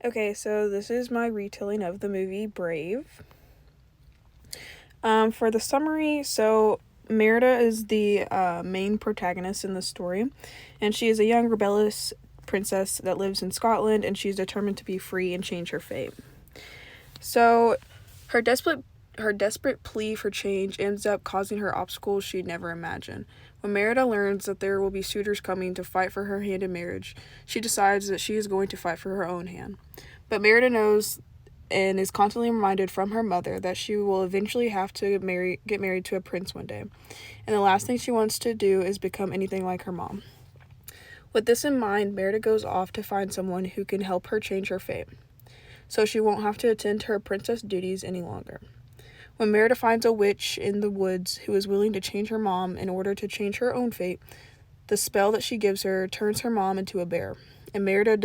Okay, so this is my retelling of the movie Brave. For the summary, so Merida is the main protagonist in the story, and she is a young rebellious princess that lives in Scotland, and she's determined to be free and change her fate. So, her desperate plea for change ends up causing her obstacles she'd never imagined. When Merida learns that there will be suitors coming to fight for her hand in marriage, she decides that she is going to fight for her own hand. But Merida knows and is constantly reminded from her mother that she will eventually have to get married to a prince one day. And the last thing she wants to do is become anything like her mom. With this in mind, Merida goes off to find someone who can help her change her fate, so she won't have to attend to her princess duties any longer. When Merida finds a witch in the woods who is willing to change her mom in order to change her own fate, the spell that she gives her turns her mom into a bear. And if Merida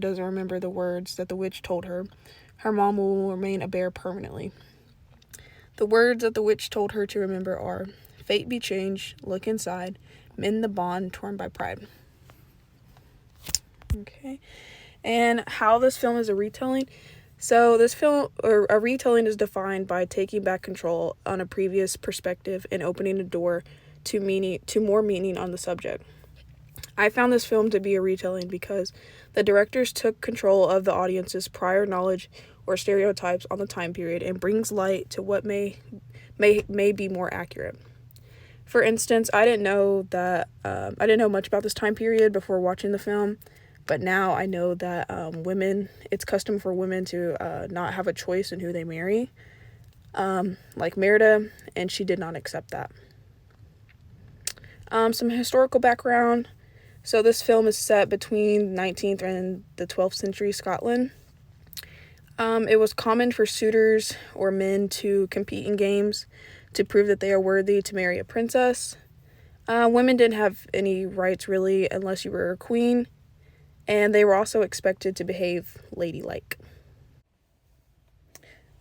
doesn't remember the words that the witch told her, her mom will remain a bear permanently. The words that the witch told her to remember are, "Fate be changed, look inside, mend the bond torn by pride." Okay. And how this film is a retelling. So this film, or a retelling, is defined by taking back control on a previous perspective and opening a door to more meaning on the subject. I found this film to be a retelling because the directors took control of the audience's prior knowledge or stereotypes on the time period and brings light to what may be more accurate. For instance, I didn't know much about this time period before watching the film, but now I know that it's custom for women to not have a choice in who they marry, like Merida, and she did not accept that. Some historical background. So this film is set between 19th and the 12th century Scotland. It was common for suitors or men to compete in games to prove that they are worthy to marry a princess. Women didn't have any rights really unless you were a queen, and they were also expected to behave ladylike.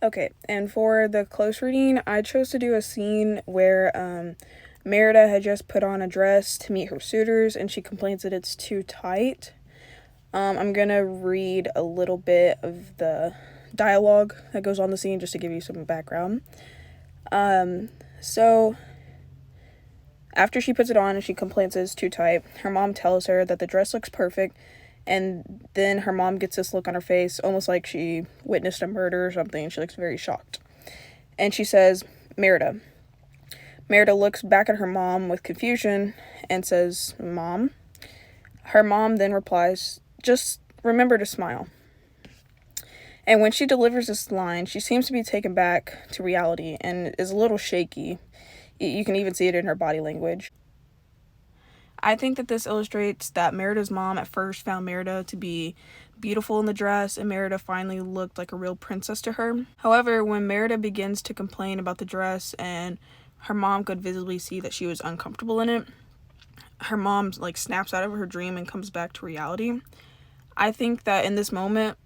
Okay, and for the close reading, I chose to do a scene where Merida had just put on a dress to meet her suitors, and she complains that it's too tight. I'm gonna read a little bit of the dialogue that goes on the scene just to give you some background. So after she puts it on and she complains that it's too tight, her mom tells her that the dress looks perfect, and then her mom gets this look on her face, almost like she witnessed a murder or something, and she looks very shocked. And she says, Merida. Merida looks back at her mom with confusion and says, "Mom?" Her mom then replies, "Just remember to smile." And when she delivers this line, she seems to be taken back to reality and is a little shaky. You can even see it in her body language. I think that this illustrates that Merida's mom at first found Merida to be beautiful in the dress, and Merida finally looked like a real princess to her. However, when Merida begins to complain about the dress and her mom could visibly see that she was uncomfortable in it, her mom snaps out of her dream and comes back to reality. I think that in this moment,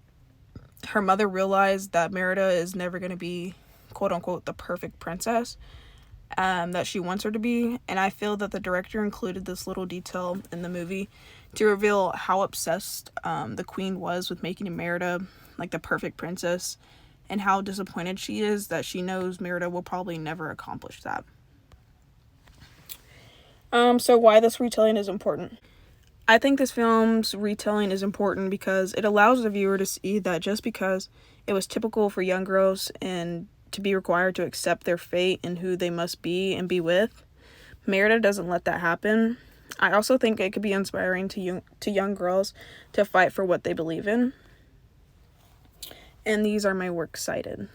her mother realized that Merida is never going to be, quote unquote, the perfect princess that she wants her to be, and I feel that the director included this little detail in the movie to reveal how obsessed the queen was with making Merida like the perfect princess, and how disappointed she is that she knows Merida will probably never accomplish that. So why this retelling is important. I think this film's retelling is important because it allows the viewer to see that just because it was typical for young girls and to be required to accept their fate and who they must be and be with, Merida doesn't let that happen. I also think it could be inspiring to young girls to fight for what they believe in. And these are my works cited.